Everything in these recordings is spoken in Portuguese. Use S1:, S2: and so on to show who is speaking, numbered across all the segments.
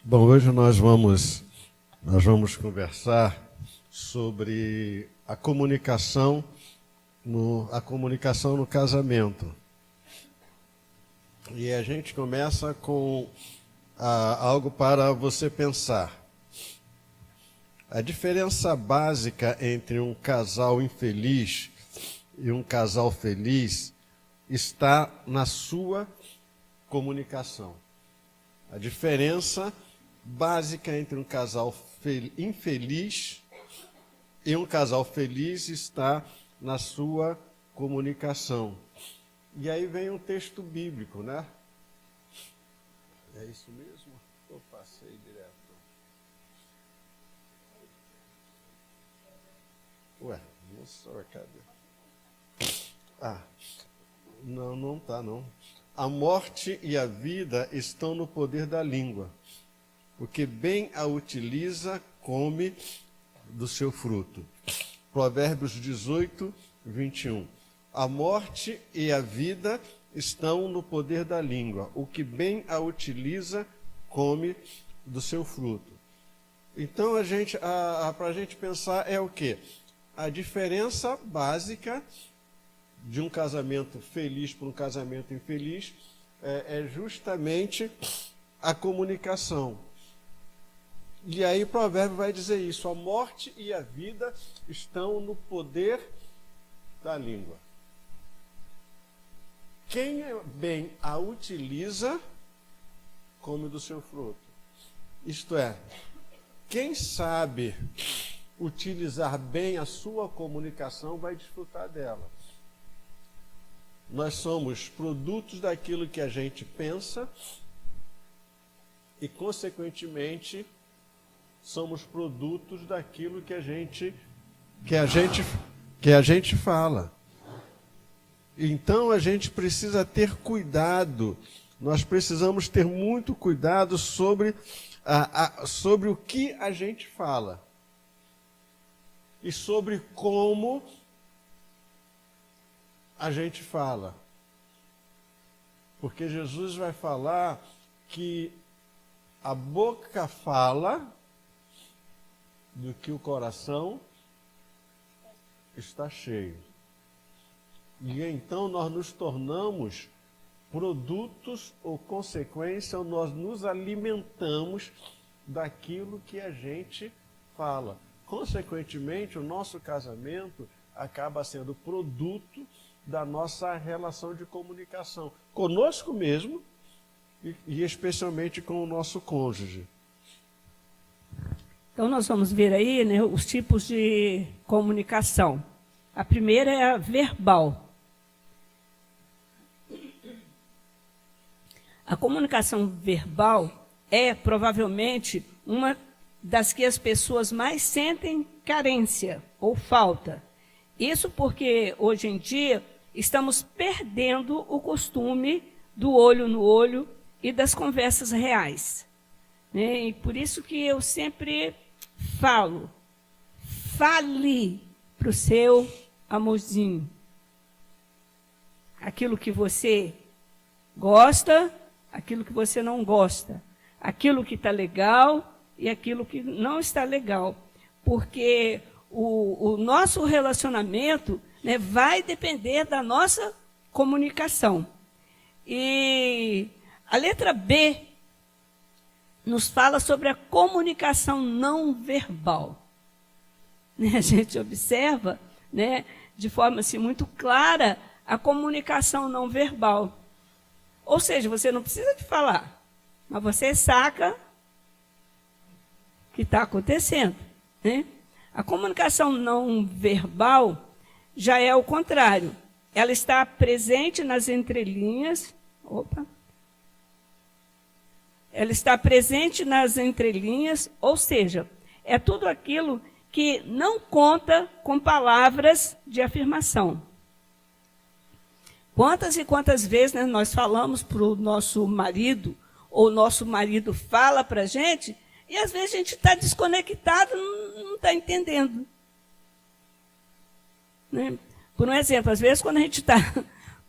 S1: Bom, hoje nós vamos conversar sobre a comunicação no casamento. E a gente começa com algo para você pensar. A diferença básica entre um casal infeliz e um casal feliz está na sua comunicação. A diferença básica entre um casal infeliz e um casal feliz está na sua comunicação. E aí vem um texto bíblico, né? É isso mesmo? Eu passei direto. Ué, nossa, cadê? Não tá, não. A morte e a vida estão no poder da língua. O que bem a utiliza, come do seu fruto. Provérbios 18, 21. A morte e a vida estão no poder da língua. O que bem a utiliza, come do seu fruto. Então, para a gente pensar é o quê? A diferença básica de um casamento feliz para um casamento infeliz é justamente a comunicação. E aí o provérbio vai dizer isso: a morte e a vida estão no poder da língua. Quem bem a utiliza, come do seu fruto. Isto é, quem sabe utilizar bem a sua comunicação vai desfrutar dela. Nós somos produtos daquilo que a gente pensa e, consequentemente, somos produtos daquilo que a gente fala. Então a gente precisa ter cuidado. Nós precisamos ter muito cuidado sobre o que a gente fala e sobre como a gente fala. Porque Jesus vai falar que a boca fala do que o coração está cheio. E então nós nos tornamos produtos ou consequência, ou nós nos alimentamos daquilo que a gente fala. Consequentemente, o nosso casamento acaba sendo produto da nossa relação de comunicação conosco mesmo e especialmente com o nosso cônjuge.
S2: Então, nós vamos ver aí, né, os tipos de comunicação. A primeira é a verbal. A comunicação verbal é, provavelmente, uma das que as pessoas mais sentem carência ou falta. Isso porque, hoje em dia, estamos perdendo o costume do olho no olho e das conversas reais. E por isso que eu sempre falo, fale para o seu amorzinho. Aquilo que você gosta, aquilo que você não gosta. Aquilo que está legal e aquilo que não está legal. Porque o nosso relacionamento, né, vai depender da nossa comunicação. E a letra B nos fala sobre a comunicação não verbal. A gente observa, né, de forma assim, muito clara a comunicação não verbal. Ou seja, você não precisa de falar, mas você saca o que está acontecendo. Né? A comunicação não verbal já é o contrário. Ela está presente nas entrelinhas. Ela está presente nas entrelinhas, ou seja, é tudo aquilo que não conta com palavras de afirmação. Quantas e quantas vezes, né, nós falamos para o nosso marido, ou o nosso marido fala para a gente, e às vezes a gente está desconectado, não está entendendo. Né? Por um exemplo, às vezes quando a gente está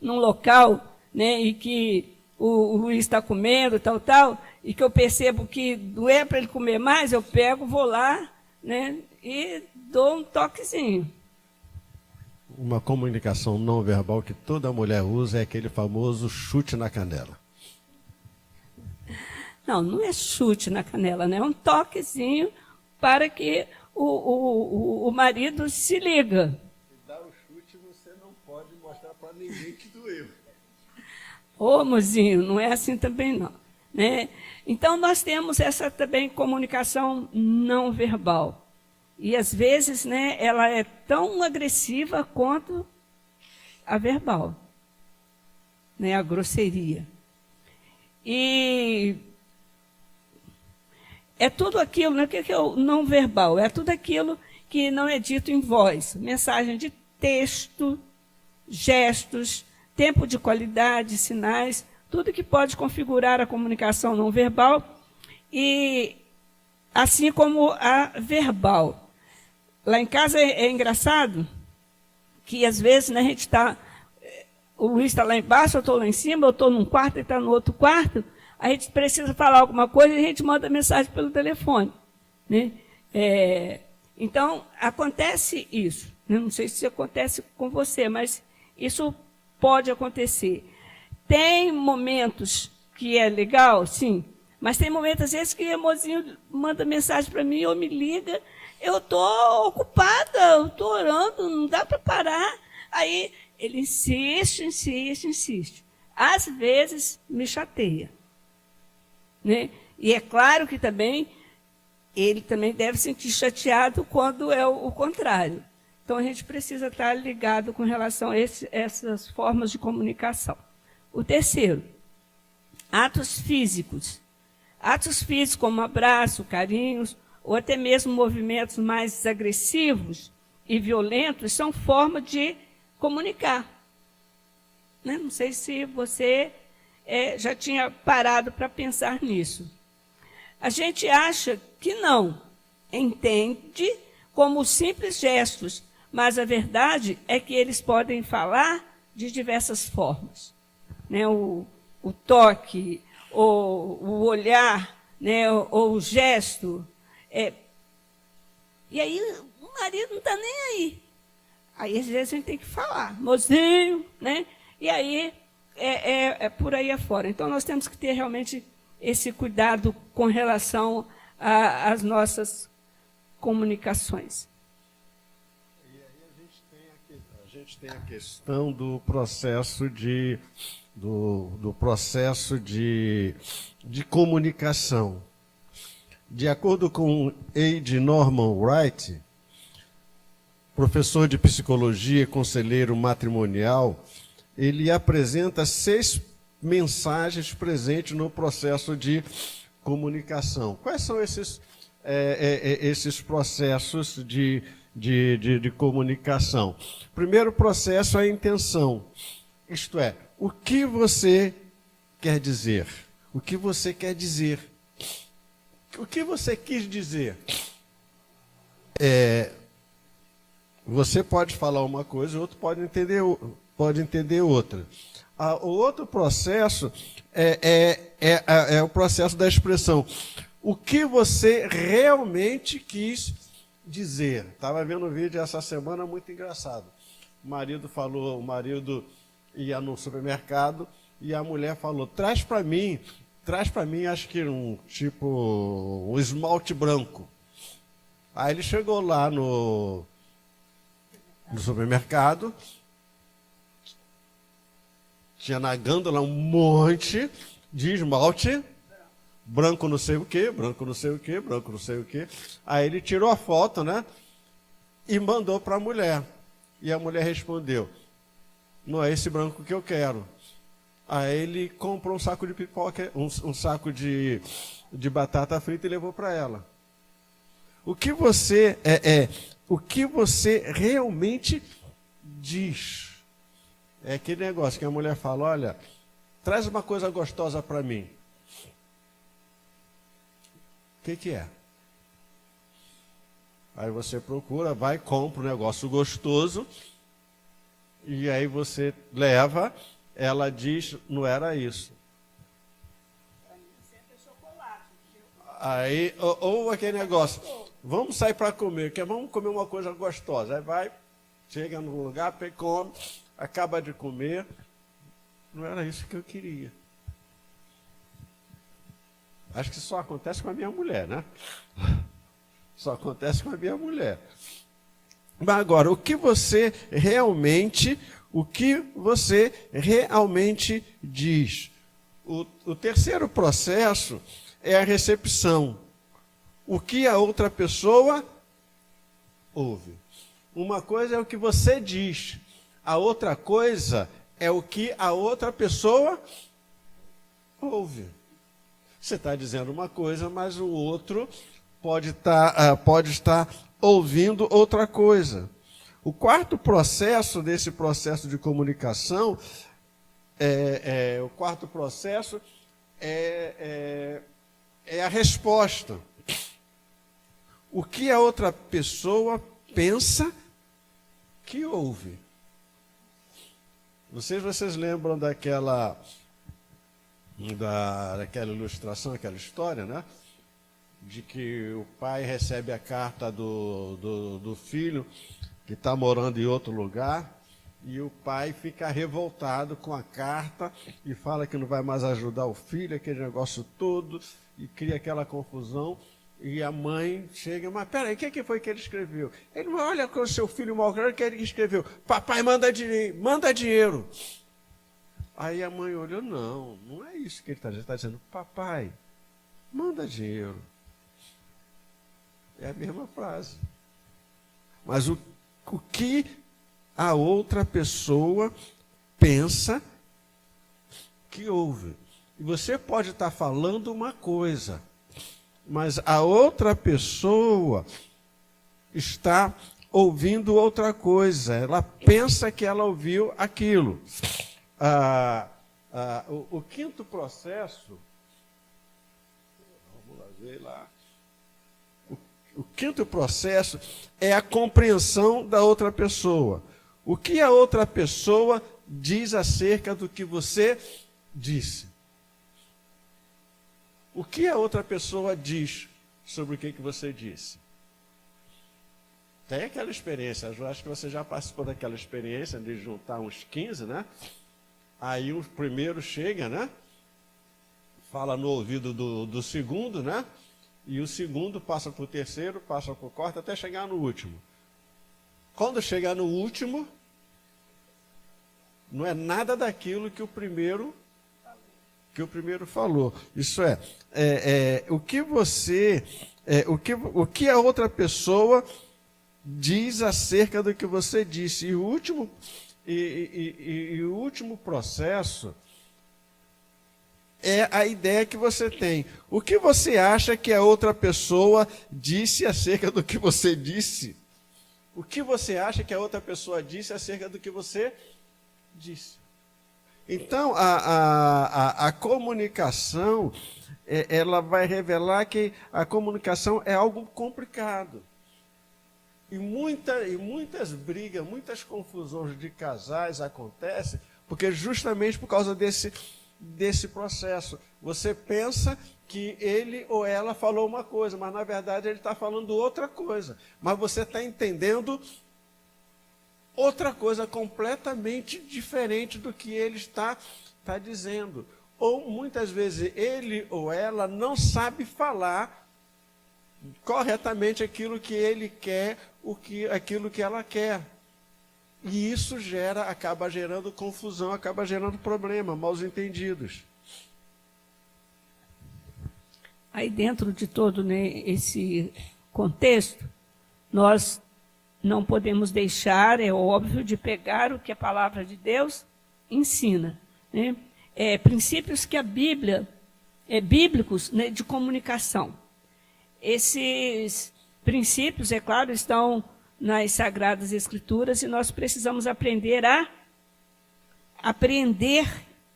S2: num local, né, e que o Luiz está comendo, tal, e que eu percebo que não é para ele comer mais, eu pego, vou lá, né, e dou um toquezinho.
S1: Uma comunicação não verbal que toda mulher usa é aquele famoso chute na canela.
S2: Não, não é chute na canela, né? É um toquezinho para que o marido se liga.
S1: Se dá o chute, você não pode mostrar para ninguém que doeu.
S2: Ô, mozinho, não é assim também não, né? Então, nós temos essa também comunicação não verbal. E, às vezes, né, ela é tão agressiva quanto a verbal, né, a grosseria. E é tudo aquilo, né, o que é o não verbal? É tudo aquilo que não é dito em voz. Mensagem de texto, gestos, tempo de qualidade, sinais, tudo que pode configurar a comunicação não verbal, e assim como a verbal. Lá em casa é engraçado que, às vezes, né, a gente está... O Luiz está lá embaixo, eu estou lá em cima, eu estou num quarto, ele está no outro quarto, a gente precisa falar alguma coisa e a gente manda mensagem pelo telefone, né? Então, acontece isso. Eu não sei se acontece com você, mas isso pode acontecer. Tem momentos que é legal, sim, mas tem momentos, às vezes, que o mozinho manda mensagem para mim ou me liga, eu estou ocupada, eu estou orando, não dá para parar. Aí ele insiste. Às vezes me chateia, né? E é claro que também ele também deve sentir chateado quando é o contrário. Então a gente precisa estar ligado com relação a essas formas de comunicação. O terceiro, atos físicos. Atos físicos como abraço, carinhos, ou até mesmo movimentos mais agressivos e violentos, são forma de comunicar. Né? Não sei se você já tinha parado para pensar nisso. A gente acha que não, entende como simples gestos, mas a verdade é que eles podem falar de diversas formas. Né? O toque, o olhar, né? ou o gesto. E aí o marido não está nem aí. Aí, às vezes, a gente tem que falar, mozinho, né? E aí é por aí afora. Então, nós temos que ter realmente esse cuidado com relação às nossas comunicações.
S1: E aí a gente tem a questão do processo do processo de comunicação. De acordo com A.D. Norman Wright, professor de psicologia e conselheiro matrimonial, ele apresenta 6 mensagens presentes no processo de comunicação. Quais são esses processos de comunicação? O primeiro processo é a intenção, isto é, o que você quer dizer? O que você quer dizer? O que você quis dizer? Você pode falar uma coisa, o outro pode entender outra. O outro processo é o processo da expressão. O que você realmente quis dizer? Estava vendo um vídeo essa semana muito engraçado. O marido ia no supermercado e a mulher falou, traz para mim, acho que um esmalte branco. Aí ele chegou lá no supermercado, tinha na gôndola um monte de esmalte, branco não sei o quê, branco não sei o quê, branco não sei o quê. Aí ele tirou a foto, né, e mandou para a mulher. E a mulher respondeu, não é esse branco que eu quero. Aí ele comprou um saco de pipoca, um saco de batata frita e levou para ela. O que você o que você realmente diz? É aquele negócio que a mulher fala, olha, traz uma coisa gostosa para mim. O que é? Aí você procura, vai, compra um negócio gostoso, e aí você leva, ela diz, não era isso. Aí, ou aquele negócio, vamos sair para comer, vamos comer uma coisa gostosa. Aí vai, chega no lugar, come, acaba de comer. Não era isso que eu queria. Acho que só acontece com a minha mulher, né? Só acontece com a minha mulher. Mas agora, o que você realmente diz? O terceiro processo é a recepção. O que a outra pessoa ouve. Uma coisa é o que você diz, a outra coisa é o que a outra pessoa ouve. Você está dizendo uma coisa, mas o outro pode estar ouvindo outra coisa. O quarto processo desse processo de comunicação é a resposta. O que a outra pessoa pensa que ouve. Não sei se vocês lembram daquela ilustração, aquela história, né? De que o pai recebe a carta do filho que está morando em outro lugar, e o pai fica revoltado com a carta e fala que não vai mais ajudar o filho, aquele negócio todo, e cria aquela confusão. E a mãe chega, mas peraí, o que foi que ele escreveu? Ele olha com o seu filho malgrado, que ele escreveu, papai, manda dinheiro. Aí a mãe olhou, não é isso que ele está dizendo. Ele está dizendo, papai, manda dinheiro. É a mesma frase. Mas o que a outra pessoa pensa que ouve. E você pode estar falando uma coisa, mas a outra pessoa está ouvindo outra coisa. Ela pensa que ela ouviu aquilo. O quinto processo, vamos lá ver lá. O quinto processo é a compreensão da outra pessoa. O que a outra pessoa diz acerca do que você disse? O que a outra pessoa diz sobre o que você disse? Tem aquela experiência, eu acho que você já participou daquela experiência de juntar uns 15, né? Aí o primeiro chega, né? Fala no ouvido do segundo, né? E o segundo passa para o terceiro, passa para o quarto, até chegar no último. Quando chegar no último, não é nada daquilo que o primeiro falou. Isso o que a outra pessoa diz acerca do que você disse. E o último processo é a ideia que você tem. O que você acha que a outra pessoa disse acerca do que você disse? O que você acha que a outra pessoa disse acerca do que você disse? Então, a comunicação, ela vai revelar que a comunicação é algo complicado. E muitas brigas, muitas confusões de casais acontecem porque justamente por causa desse processo. Você pensa que ele ou ela falou uma coisa, mas na verdade ele está falando outra coisa. Mas você está entendendo outra coisa completamente diferente do que ele está dizendo. Ou muitas vezes ele ou ela não sabe falar corretamente aquilo que ele quer, aquilo que ela quer. E isso acaba gerando confusão, acaba gerando problema, maus entendidos.
S2: Aí dentro de todo, né, esse contexto, nós não podemos deixar, é óbvio, de pegar o que a palavra de Deus ensina, né? Princípios que a Bíblia, bíblicos, né, de comunicação. Esses princípios, é claro, estão nas Sagradas Escrituras e nós precisamos aprender a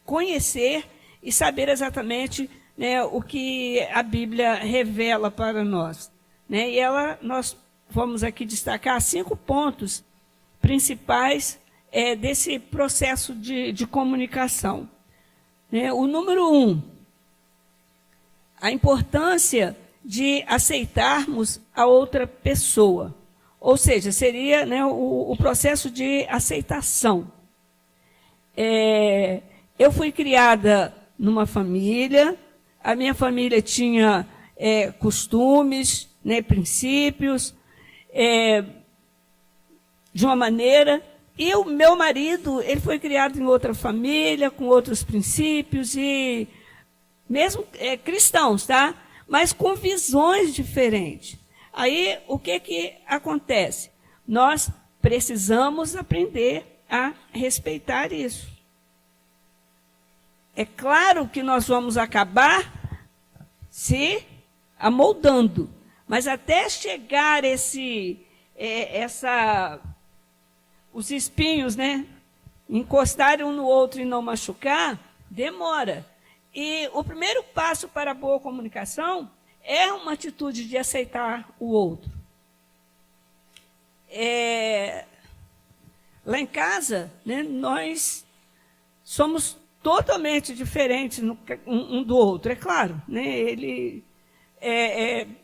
S2: conhecer e saber exatamente, né, o que a Bíblia revela para nós, né? E nós vamos aqui destacar 5 pontos principais desse processo de comunicação. O número 1, a importância de aceitarmos a outra pessoa. Ou seja, seria, né, o processo de aceitação. Eu fui criada numa família, a minha família tinha costumes, né, princípios, de uma maneira, e o meu marido, ele foi criado em outra família, com outros princípios, e mesmo cristãos, tá? Mas com visões diferentes. Aí, o que acontece? Nós precisamos aprender a respeitar isso. É claro que nós vamos acabar se amoldando, mas até chegar os espinhos, né, encostarem um no outro e não machucar, demora. E o primeiro passo para a boa comunicação é uma atitude de aceitar o outro. Lá em casa, né, nós somos totalmente diferentes um do outro, é claro. Né? Ele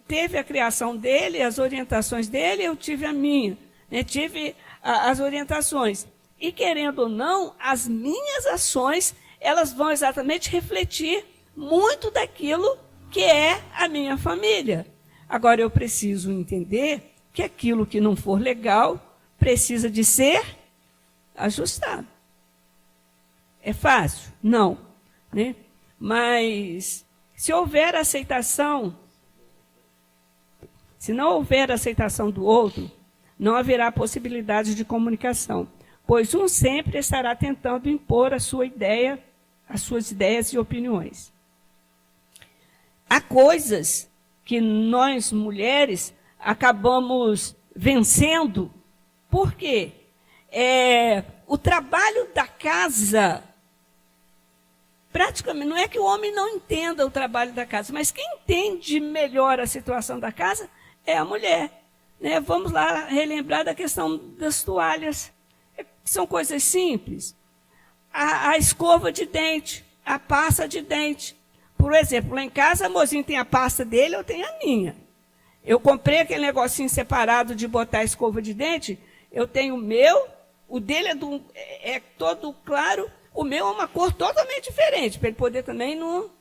S2: teve a criação dele, as orientações dele, eu tive a minha. Né? Tive as orientações. E, querendo ou não, as minhas ações, elas vão exatamente refletir muito daquilo que é a minha família. Agora, eu preciso entender que aquilo que não for legal precisa de ser ajustado. É fácil? Não. Né? Mas, se houver aceitação, se não houver aceitação do outro, não haverá possibilidade de comunicação, pois um sempre estará tentando impor a sua ideia, as suas ideias e opiniões. Há coisas que nós, mulheres, acabamos vencendo. Por quê? O trabalho da casa, praticamente, não é que o homem não entenda o trabalho da casa, mas quem entende melhor a situação da casa é a mulher. Né? Vamos lá relembrar da questão das toalhas. São coisas simples. A escova de dente, a pasta de dente. Por exemplo, lá em casa, a mozinha tem a pasta dele, eu tenho a minha. Eu comprei aquele negocinho separado de botar a escova de dente, eu tenho o meu, o dele é todo claro, o meu é uma cor totalmente diferente, para ele poder também não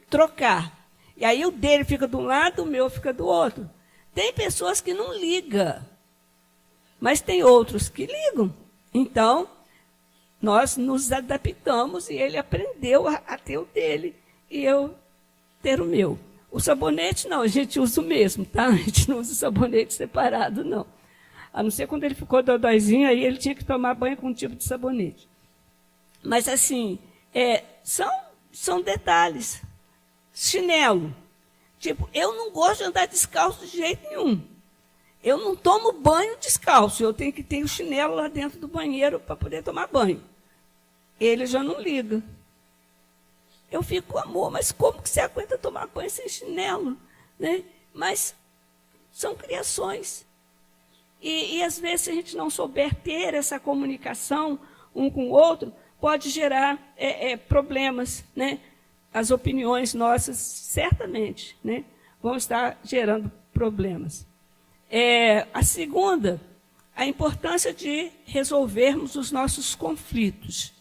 S2: trocar. E aí o dele fica de um lado, o meu fica do outro. Tem pessoas que não ligam, mas tem outros que ligam. Então, nós nos adaptamos e ele aprendeu a ter o dele e eu ter o meu. O sabonete, não, a gente usa o mesmo, tá? A gente não usa o sabonete separado, não. A não ser quando ele ficou dodóizinho, aí ele tinha que tomar banho com um tipo de sabonete. Mas, assim, são detalhes. Chinelo. Tipo, eu não gosto de andar descalço de jeito nenhum. Eu não tomo banho descalço. Eu tenho que ter o chinelo lá dentro do banheiro para poder tomar banho. Ele já não liga. Eu fico, amor, mas como que você aguenta tomar banho sem chinelo? Né? Mas são criações. E às vezes, se a gente não souber ter essa comunicação um com o outro, pode gerar problemas, né? As opiniões nossas, certamente, né, vão estar gerando problemas. A segunda, a importância de resolvermos os nossos conflitos.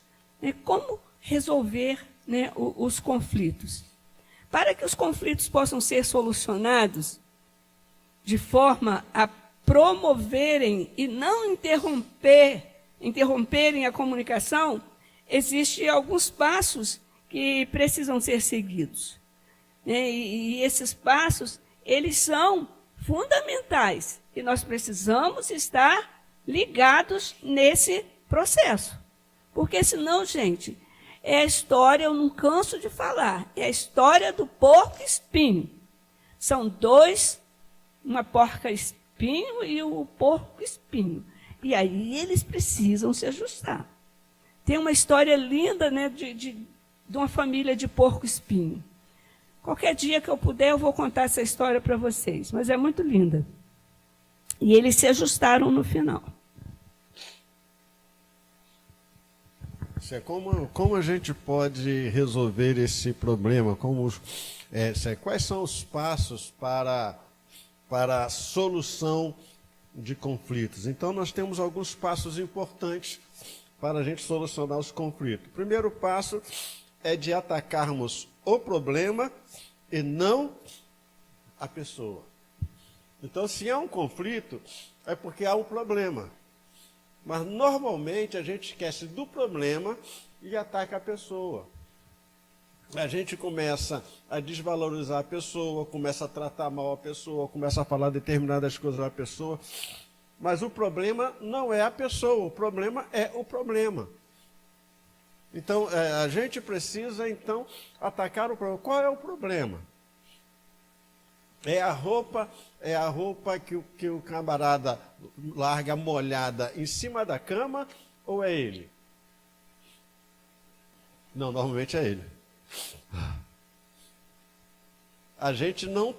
S2: Né? Como resolver, né, os conflitos? Para que os conflitos possam ser solucionados de forma a promoverem e não interromperem a comunicação, existem alguns passos que precisam ser seguidos. E esses passos, eles são fundamentais. E nós precisamos estar ligados nesse processo. Porque senão, gente, é a história, eu não canso de falar, é a história do porco-espinho. São dois, uma porca-espinho e o porco-espinho. E aí eles precisam se ajustar. Tem uma história linda, né, de uma família de porco-espinho. Qualquer dia que eu puder, eu vou contar essa história para vocês, mas é muito linda. E eles se ajustaram no final.
S1: Como a gente pode resolver esse problema? Quais são os passos para a solução de conflitos? Então, nós temos alguns passos importantes para a gente solucionar os conflitos. O primeiro passo é de atacarmos o problema e não a pessoa. Então, se há um conflito, é porque há um problema. Mas, normalmente, a gente esquece do problema e ataca a pessoa. A gente começa a desvalorizar a pessoa, começa a tratar mal a pessoa, começa a falar determinadas coisas da pessoa. Mas o problema não é a pessoa, o problema é o problema. Então, a gente precisa, então, atacar o problema. Qual é o problema? É a roupa que o camarada larga molhada em cima da cama ou é ele? Não, normalmente é ele. A gente não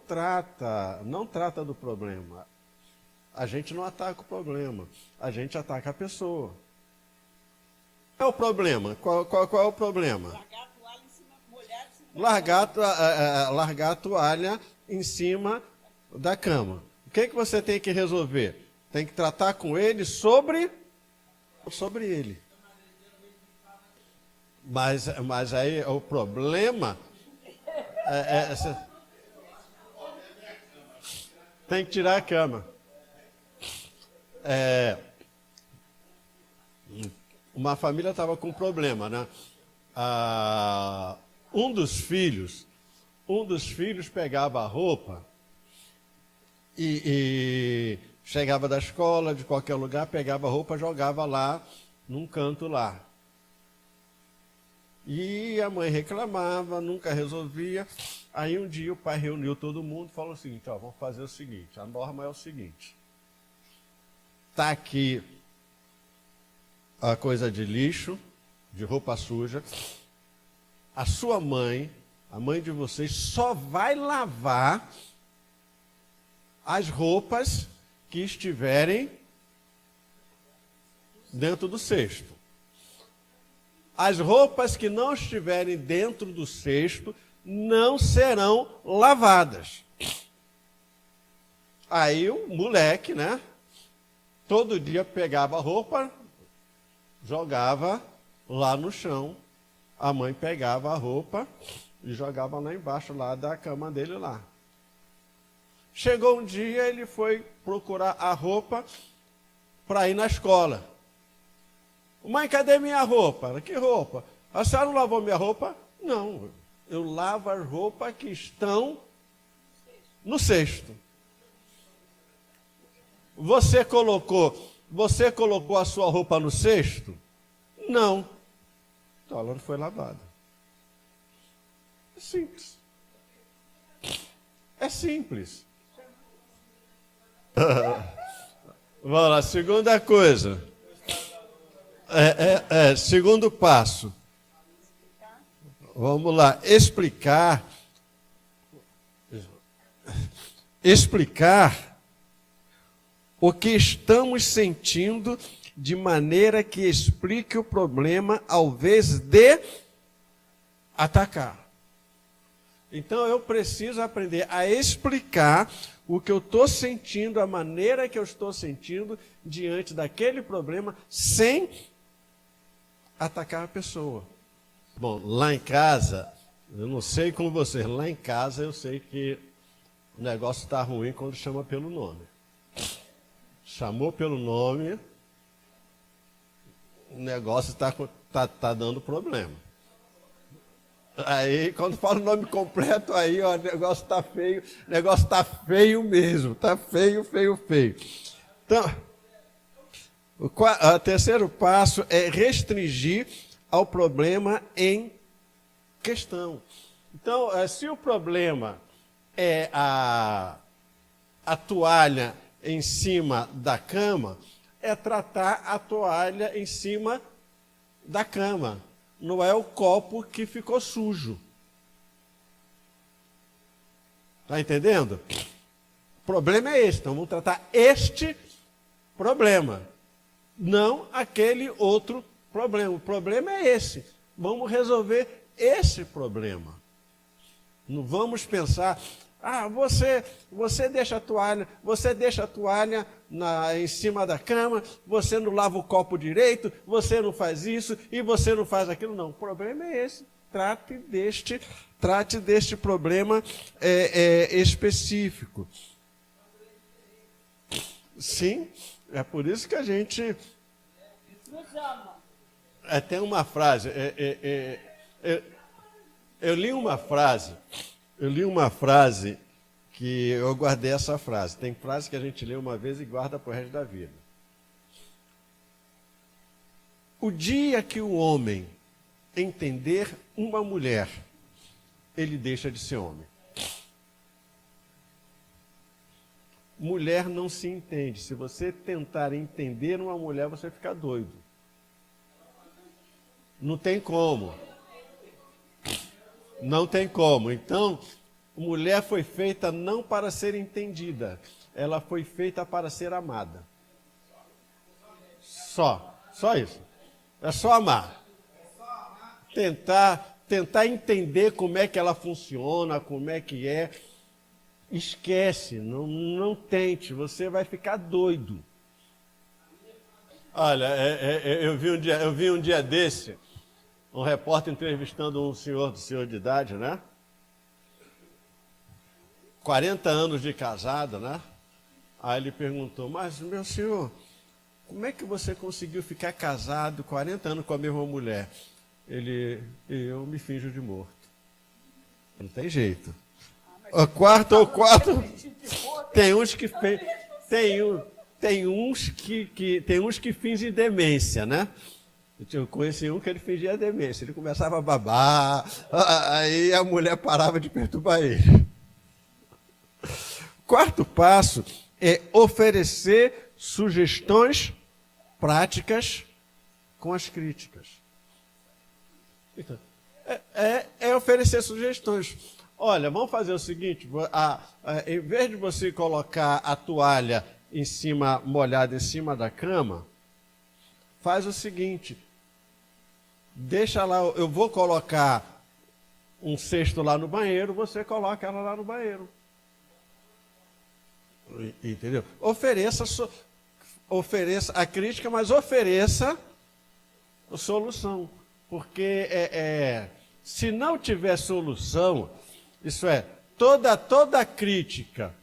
S1: trata do problema. A gente não ataca o problema. A gente ataca a pessoa. Qual é o problema? Qual é o problema? Largar a toalha em cima da cama. O que você tem que resolver? Tem que tratar com ele sobre ele. Mas aí o problema tem que tirar a cama. Uma família estava com um problema, né? Um dos filhos pegava a roupa e chegava da escola, de qualquer lugar, pegava a roupa, jogava lá, num canto lá. E a mãe reclamava, nunca resolvia. Aí um dia o pai reuniu todo mundo e falou o seguinte: vamos fazer o seguinte, a norma é o seguinte. Está aqui a coisa de lixo, de roupa suja. A sua mãe, a mãe de vocês, só vai lavar as roupas que estiverem dentro do cesto. As roupas que não estiverem dentro do cesto não serão lavadas. Aí o moleque, né? Todo dia pegava a roupa, jogava lá no chão. A mãe pegava a roupa e jogava lá embaixo, lá da cama dele lá. Chegou um dia, ele foi procurar a roupa para ir na escola. Mãe, cadê minha roupa? Que roupa? A senhora não lavou minha roupa? Não, eu lavo as roupas que estão no cesto. Você colocou a sua roupa no cesto? Não. Então ela não foi lavada. É simples. É simples. Vamos lá, segunda coisa. Segundo passo. Vamos lá, explicar o que estamos sentindo de maneira que explique o problema ao invés de atacar. Então eu preciso aprender a explicar o que eu estou sentindo, a maneira que eu estou sentindo diante daquele problema, sem atacar a pessoa. Bom, lá em casa, eu não sei com vocês, lá em casa eu sei que o negócio está ruim quando chama pelo nome. Chamou pelo nome, o negócio está dando problema. Aí, quando fala o nome completo, aí ó, o negócio está feio, o negócio está feio mesmo, está feio, feio, feio. Então, o terceiro passo é restringir ao problema em questão. Então, se o problema é a toalha em cima da cama, é tratar a toalha em cima da cama. Não é o copo que ficou sujo. Está entendendo? O problema é esse. Então, vamos tratar este problema. não aquele outro problema. O problema é esse. Vamos resolver esse problema. Não vamos pensar, você deixa a toalha em cima da cama, você não lava o copo direito, você não faz isso e você não faz aquilo. Não, o problema é esse. Trate deste problema específico. Sim, é por isso que a gente... Tem uma frase, eu li uma frase que eu guardei essa frase. Tem frase que a gente lê uma vez e guarda para o resto da vida. O dia que o homem entender uma mulher, ele deixa de ser homem. Mulher não se entende. Se você tentar entender uma mulher, você fica doido. Não tem como. Não tem como. Então, mulher foi feita não para ser entendida. Ela foi feita para ser amada. Só isso. É só amar. Tentar entender como é que ela funciona, como é que é. Esquece, não tente, você vai ficar doido. Olha, eu vi um dia desse, um repórter entrevistando um senhor de idade, né? 40 anos de casado, né? Aí ele perguntou, mas meu senhor, como é que você conseguiu ficar casado 40 anos com a mesma mulher? Eu me finjo de morto. Não tem jeito. O quarto, tem uns que tem uns que fingem demência, né? Eu conheci um que ele fingia demência. Ele começava a babar, aí a mulher parava de perturbar ele. Quarto passo é oferecer sugestões práticas com as críticas. Então, é oferecer sugestões. Olha, vamos fazer o seguinte, em vez de você colocar a toalha molhada em cima da cama, faz o seguinte, deixa lá, eu vou colocar um cesto lá no banheiro, você coloca ela lá no banheiro. Entendeu? Ofereça a crítica, mas ofereça a solução. Porque se não tiver solução, isso é, toda crítica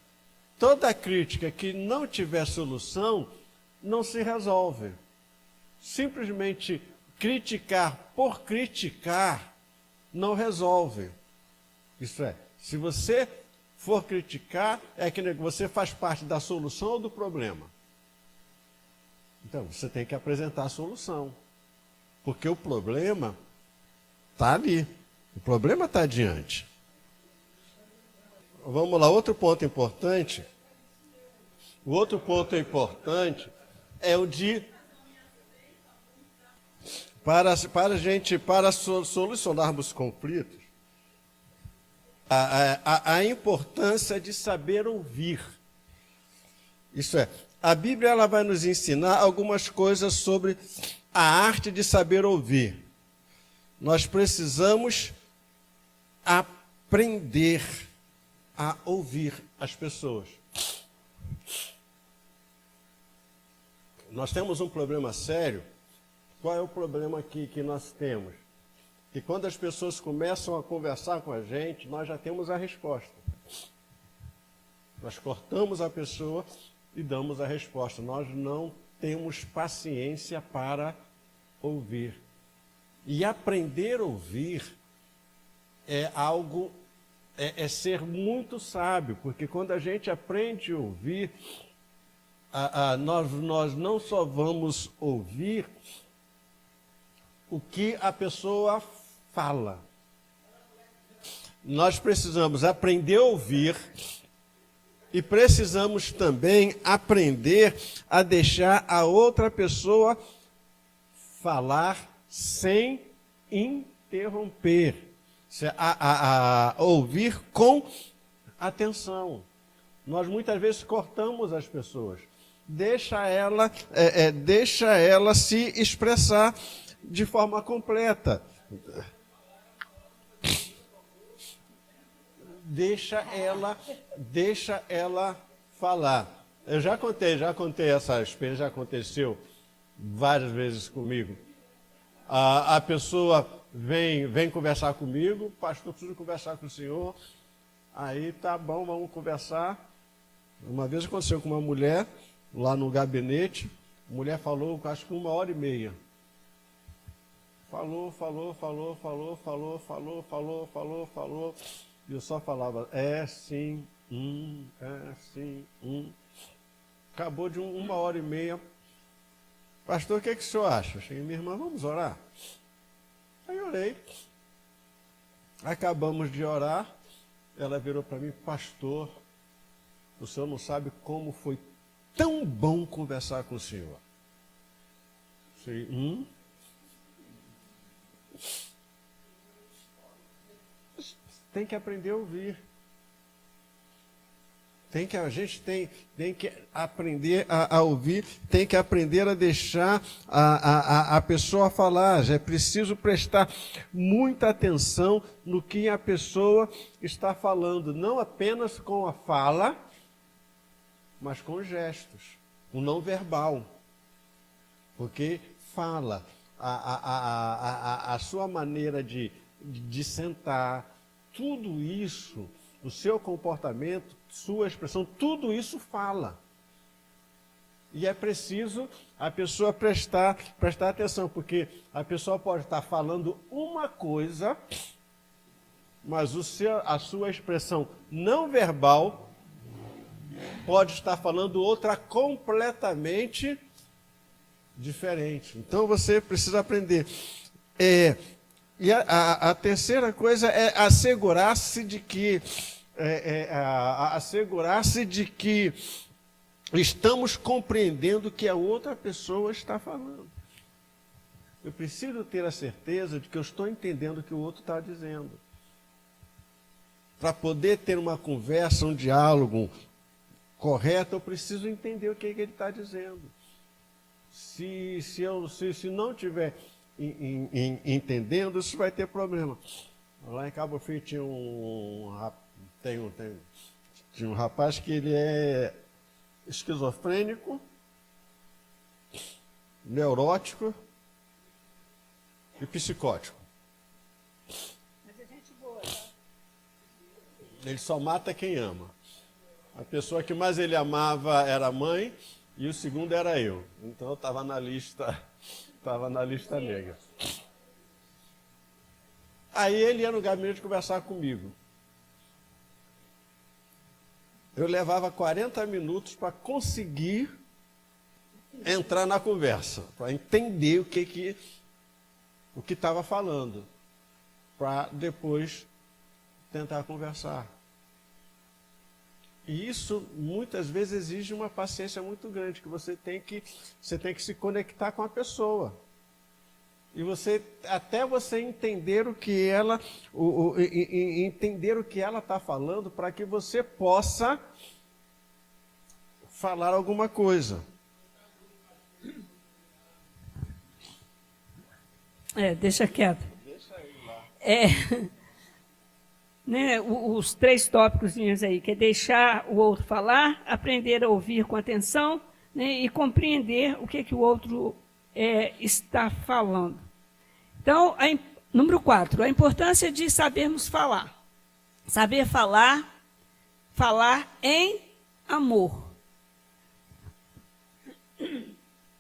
S1: que não tiver solução, não se resolve. Simplesmente criticar por criticar não resolve. Isso é, se você for criticar, é que você faz parte da solução ou do problema. Então, você tem que apresentar a solução. Porque o problema está ali. O problema está adiante. Vamos lá, outro ponto importante. O outro ponto importante é o de para solucionarmos conflitos, a importância de saber ouvir. Isso é, a Bíblia ela vai nos ensinar algumas coisas sobre a arte de saber ouvir. Nós precisamos aprender a ouvir as pessoas. Nós temos um problema sério. Qual é o problema que nós temos? Que quando as pessoas começam a conversar com a gente, nós já temos a resposta. Nós cortamos a pessoa e damos a resposta. Nós não temos paciência para ouvir. E aprender a ouvir é algo, é ser muito sábio, porque quando a gente aprende a ouvir, nós não só vamos ouvir o que a pessoa fala. Nós precisamos aprender a ouvir e precisamos também aprender a deixar a outra pessoa falar sem interromper. A ouvir com atenção. Nós muitas vezes cortamos as pessoas. deixa ela se expressar de forma completa. Deixa ela falar. Eu já contei essa experiência, já aconteceu várias vezes comigo. A pessoa vem conversar comigo, pastor, preciso conversar com o senhor. Aí, tá bom, vamos conversar. Uma vez aconteceu com uma mulher, lá no gabinete, a mulher falou, acho que 1h30. Falou. E eu só falava, sim, Acabou de 1h30. Pastor, o que o senhor acha? Eu cheguei, minha irmã, vamos orar? Aí orei. Acabamos de orar. Ela virou para mim, pastor, o senhor não sabe como foi tão bom conversar com o senhor. Eu falei, Tem que aprender a ouvir. A gente tem que aprender a ouvir, tem que aprender a deixar a pessoa falar. É preciso prestar muita atenção no que a pessoa está falando, não apenas com a fala, mas com gestos, o não verbal. Porque fala, a sua maneira de sentar, tudo isso, o seu comportamento, sua expressão, tudo isso fala. E é preciso a pessoa prestar atenção, porque a pessoa pode estar falando uma coisa, mas a sua expressão não verbal pode estar falando outra completamente diferente. Então você precisa aprender. E a terceira coisa é assegurar-se de que estamos compreendendo o que a outra pessoa está falando. Eu preciso ter a certeza de que eu estou entendendo o que o outro está dizendo. Para poder ter uma conversa, um diálogo correto, eu preciso entender o que ele está dizendo. Se não tiver entendendo, isso vai ter problema. Lá em Cabo Frio tinha um rapaz que ele é esquizofrênico, neurótico e psicótico.
S2: Mas é gente boa, tá?
S1: Ele só mata quem ama. A pessoa que mais ele amava era a mãe e o segundo era eu. Então eu estava na lista negra. Aí ele ia no gabinete conversar comigo. Eu levava 40 minutos para conseguir entrar na conversa, para entender o que estava falando, para depois tentar conversar. E isso muitas vezes exige uma paciência muito grande, que você tem que se conectar com a pessoa. E até você entender o que ela está falando, para que você possa falar alguma coisa.
S2: Deixa quieto. Deixa ele lá. Né, os 3 tópicos aí, que é deixar o outro falar, aprender a ouvir com atenção, né, e compreender o que o outro está falando. Então, número 4, a importância de sabermos falar. Saber falar em amor.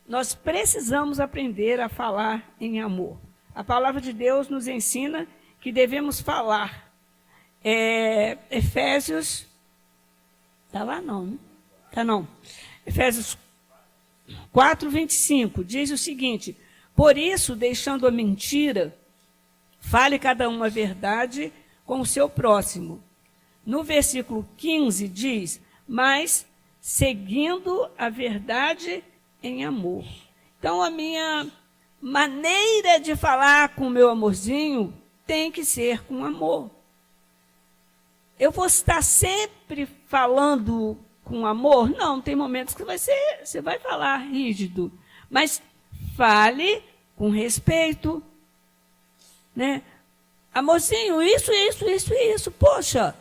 S2: Nós precisamos aprender a falar em amor. A palavra de Deus nos ensina que devemos falar. Efésios, está lá não, né? Está não. Efésios 4:25 diz o seguinte: por isso, deixando a mentira, fale cada um a verdade com o seu próximo. No versículo 15 diz, mas seguindo a verdade em amor. Então, a minha maneira de falar com o meu amorzinho tem que ser com amor. Eu vou estar sempre falando com amor? Não, tem momentos que você vai falar rígido, mas fale com respeito, né? Amorzinho, isso. Poxa,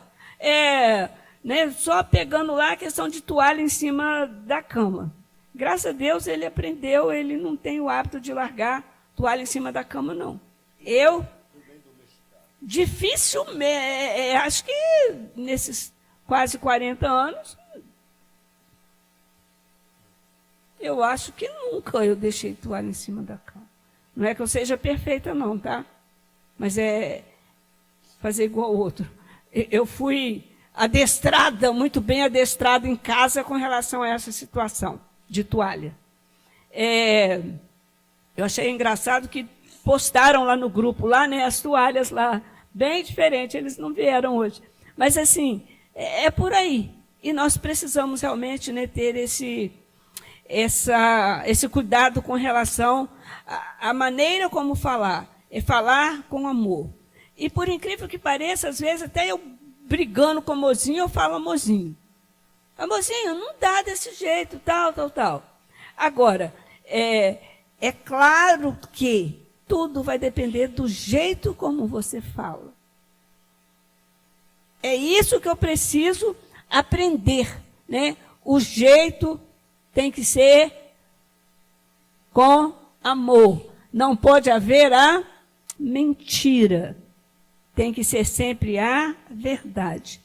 S2: né, só pegando lá a questão de toalha em cima da cama. Graças a Deus ele aprendeu, ele não tem o hábito de largar toalha em cima da cama, não. Eu, dificilmente, acho que nesses quase 40 anos, eu acho que nunca eu deixei toalha em cima da cama. Não é que eu seja perfeita, não, tá? Mas é fazer igual ao outro. Eu fui adestrada, muito bem adestrada em casa com relação a essa situação de toalha. Eu achei engraçado que postaram lá no grupo, lá, né, as toalhas lá, bem diferente, eles não vieram hoje. Mas, assim, é por aí. E nós precisamos realmente, né, ter esse cuidado com relação à maneira como falar. É falar com amor. E, por incrível que pareça, às vezes, até eu brigando com o mozinho, eu falo amorzinho. Amorzinho, não dá desse jeito, tal. Agora, é claro que tudo vai depender do jeito como você fala. É isso que eu preciso aprender, né? O jeito tem que ser com amor. Não pode haver a mentira. Tem que ser sempre a verdade.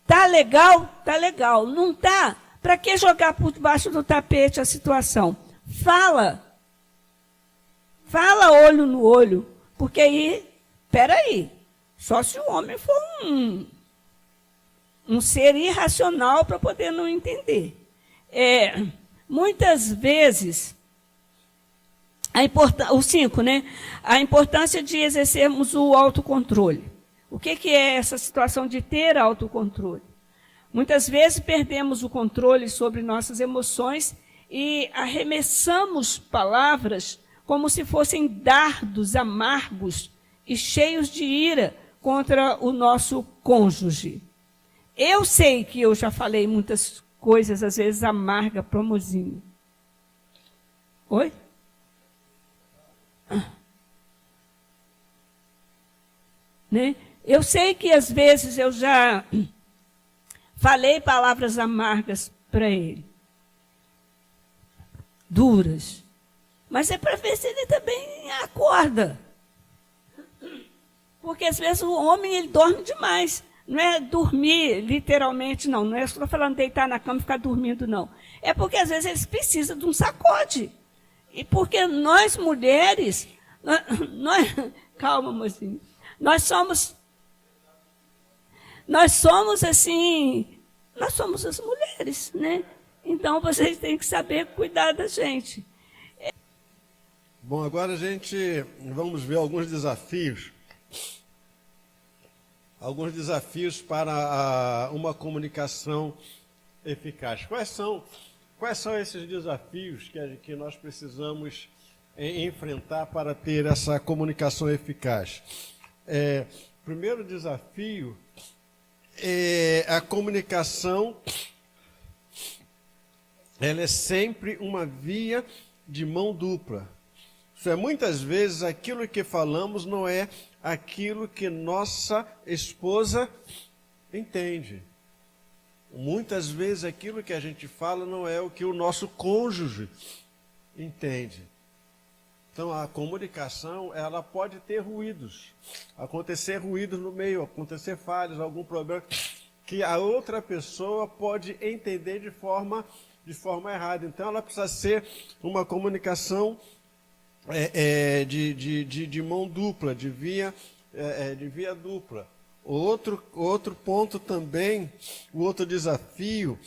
S2: Tá legal? Tá legal. Não tá? Para que jogar por debaixo do tapete a situação? Fala. Fala olho no olho. Porque aí, peraí, só se o homem for um ser irracional para poder não entender. Muitas vezes, o 5, né? A importância de exercermos o autocontrole. O que é essa situação de ter autocontrole? Muitas vezes perdemos o controle sobre nossas emoções e arremessamos palavras como se fossem dardos amargos e cheios de ira contra o nosso cônjuge. Eu sei que eu já falei muitas coisas, às vezes, amarga para o mozinho. Oi? Né? Eu sei que, às vezes, eu já falei palavras amargas para ele. Duras. Mas é para ver se ele também acorda. Porque, às vezes, o homem ele dorme demais. Não é dormir, literalmente, não. Não é só falando deitar na cama e ficar dormindo, não. É porque, às vezes, eles precisam de um sacode. E porque nós, mulheres... calma, mocinho. Nós somos assim... Nós somos as mulheres, né? Então, vocês têm que saber cuidar da gente.
S1: Bom, agora vamos ver alguns desafios. Alguns desafios para uma comunicação eficaz. Quais são esses desafios que nós precisamos enfrentar para ter essa comunicação eficaz? Primeiro desafio é a comunicação. Ela é sempre uma via de mão dupla. Isso é, muitas vezes aquilo que falamos não é aquilo que nossa esposa entende. Muitas vezes aquilo que a gente fala não é o que o nosso cônjuge entende. Então a comunicação, ela pode ter ruídos, acontecer ruídos no meio, acontecer falhas, algum problema que a outra pessoa pode entender de forma errada. Então ela precisa ser uma comunicação de mão dupla, de via dupla. Outro ponto também, o outro desafio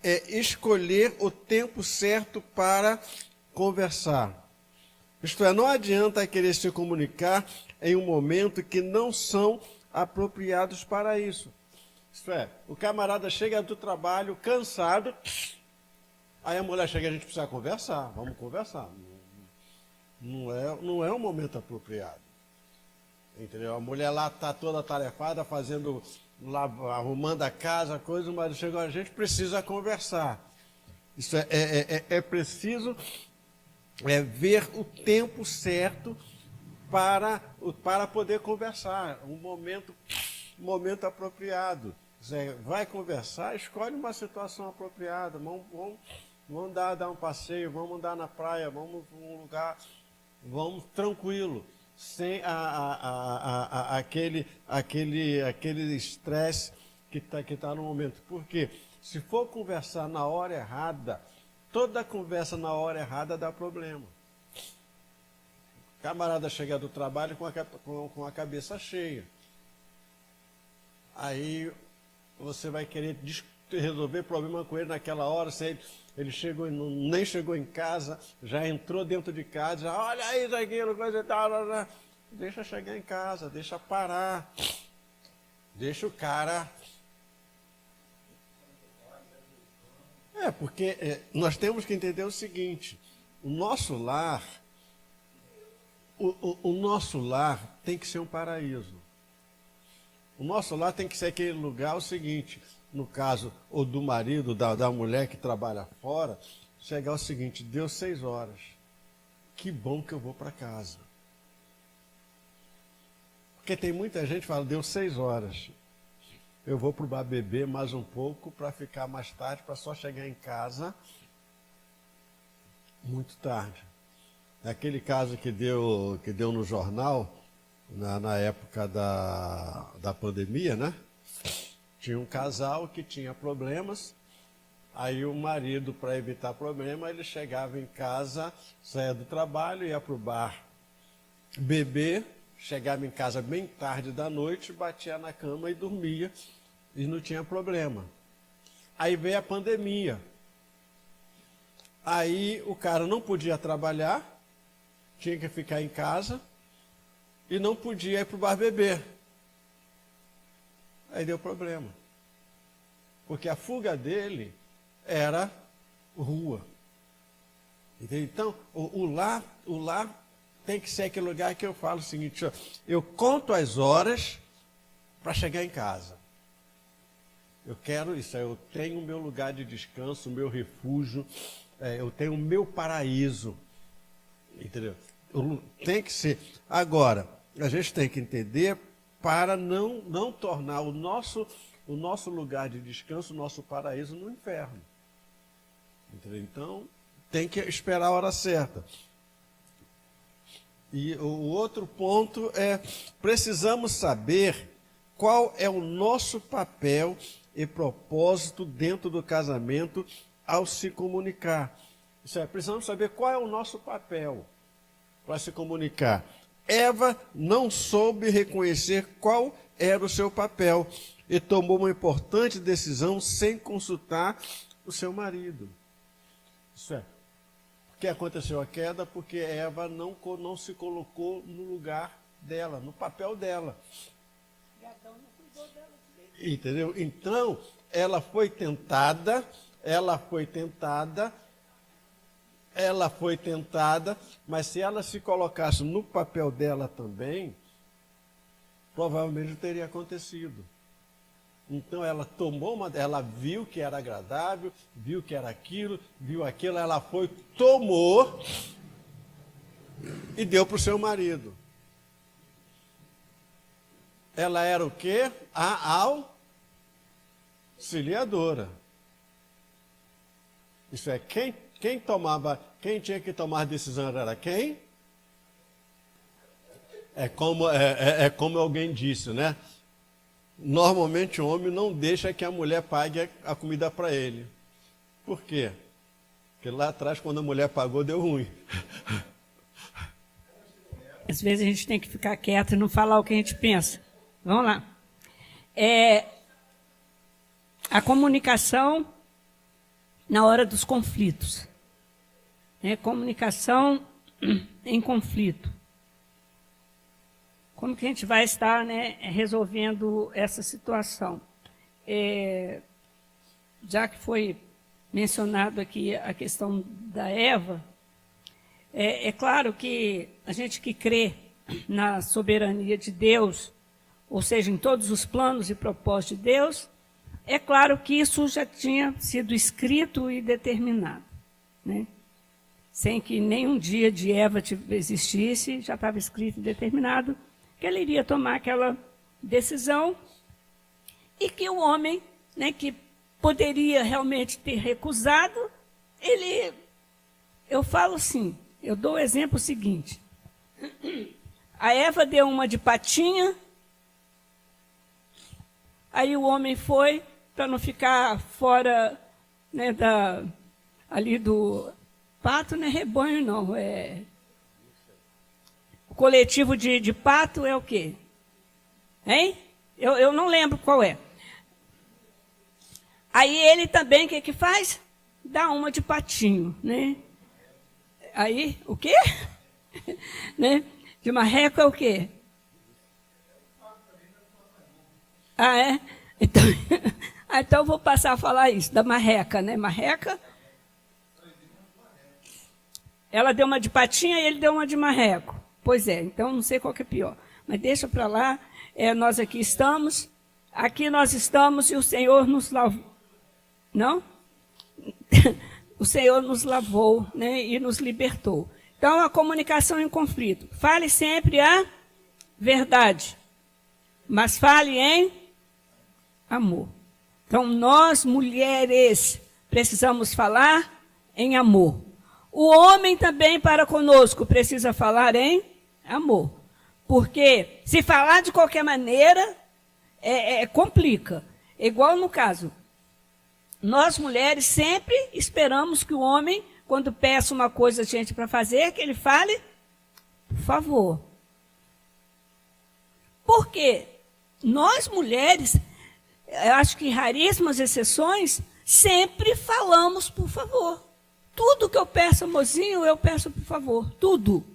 S1: é escolher o tempo certo para conversar. Isto é, não adianta querer se comunicar em um momento que não são apropriados para isso. Isto é, o camarada chega do trabalho cansado, aí a mulher chega, a gente precisa conversar, vamos conversar. Não é um momento apropriado. Entendeu? A mulher lá está toda atarefada, fazendo, lá, arrumando a casa, coisa, mas chegou a gente precisa conversar. Isso é preciso ver o tempo certo para poder conversar, um momento apropriado. Vai conversar, escolhe uma situação apropriada, vamos dar um passeio, vamos andar na praia, vamos para um lugar, vamos tranquilo, sem aquele estresse que tá no momento. Por quê? Se for conversar na hora errada, toda conversa na hora errada dá problema. O camarada chega do trabalho com a cabeça cheia. Aí você vai querer resolver problema com ele naquela hora, se ele chegou, nem chegou em casa, já entrou dentro de casa, já, olha aí, aquilo, coisa e tal. Deixa chegar em casa, deixa parar. Deixa o cara... porque nós temos que entender o seguinte, o nosso lar tem que ser um paraíso. O nosso lar tem que ser aquele lugar, o seguinte, no caso, ou do marido, da mulher que trabalha fora, chegar o seguinte, deu 6 horas, que bom que eu vou para casa. Porque tem muita gente que fala, deu 6 horas, eu vou para o bar beber mais um pouco para ficar mais tarde, para só chegar em casa muito tarde. Aquele caso que deu no jornal, na época da pandemia, né? Tinha um casal que tinha problemas, aí o marido, para evitar problema, ele chegava em casa, saía do trabalho, ia para o bar beber, chegava em casa bem tarde da noite, batia na cama e dormia, e não tinha problema. Aí veio a pandemia. Aí o cara não podia trabalhar, tinha que ficar em casa, e não podia ir para o bar beber. Aí deu problema. Porque a fuga dele era rua. Entendeu? Então, o lar tem que ser aquele lugar que eu falo o seguinte, eu conto as horas para chegar em casa. Eu quero isso, eu tenho o meu lugar de descanso, o meu refúgio, eu tenho o meu paraíso. Entendeu? Tem que ser. Agora, a gente tem que entender para não tornar o nosso lugar de descanso, o nosso paraíso, no inferno. Entendeu? Então, tem que esperar a hora certa. E o outro ponto precisamos saber qual é o nosso papel e propósito dentro do casamento ao se comunicar. Precisamos saber qual é o nosso papel para se comunicar. Eva não soube reconhecer qual era o seu papel e tomou uma importante decisão sem consultar o seu marido. Por que aconteceu a queda? Porque Eva não se colocou no lugar dela, no papel dela. Entendeu? Então, ela foi tentada, mas se ela se colocasse no papel dela também, provavelmente não teria acontecido. Então ela ela viu que era agradável, viu que era aquilo, ela foi, tomou e deu para o seu marido. Ela era o quê? A auxiliadora. Isso é, quem tinha que tomar a decisão era quem? É como alguém disse, né? Normalmente o homem não deixa que a mulher pague a comida para ele. Por quê? Porque lá atrás, quando a mulher pagou, deu ruim.
S2: Às vezes a gente tem que ficar quieto e não falar o que a gente pensa. Vamos lá. A comunicação na hora dos conflitos. Comunicação em conflito. Como que a gente vai estar, resolvendo essa situação? Já que foi mencionado aqui a questão da Eva, é claro que a gente que crê na soberania de Deus, ou seja, em todos os planos e propósitos de Deus, é claro que isso já tinha sido escrito e determinado, né? Sem que nenhum dia de Eva existisse, já estava escrito e determinado que ela iria tomar aquela decisão e que o homem, né, que poderia realmente ter recusado, eu falo assim, eu dou o exemplo seguinte, a Eva deu uma de patinha, aí o homem foi, para não ficar fora, né, ali do pato, não é rebanho não, o coletivo de pato é o quê? Hein? Eu não lembro qual é. Aí ele também, o que faz? Dá uma de patinho, né? Aí, o quê? Né? De marreco é o quê? Ah, é? Então eu vou passar a falar isso, da marreca, né? Marreca. Ela deu uma de patinha e ele deu uma de marreco. Pois é, então não sei qual que é pior. Mas deixa para lá, nós aqui estamos e o Senhor nos lavou. Não? O Senhor nos lavou, né, e nos libertou. Então, a comunicação em conflito. Fale sempre a verdade, mas fale em amor. Então, nós, mulheres, precisamos falar em amor. O homem também, para conosco, precisa falar em amor. Porque, se falar de qualquer maneira, complica. Igual no caso, nós, mulheres, sempre esperamos que o homem, quando peça uma coisa a gente para fazer, que ele fale, por favor. Por quê? Nós, mulheres, acho que raríssimas exceções, sempre falamos por favor. Tudo que eu peço, mozinho, eu peço por favor. Tudo.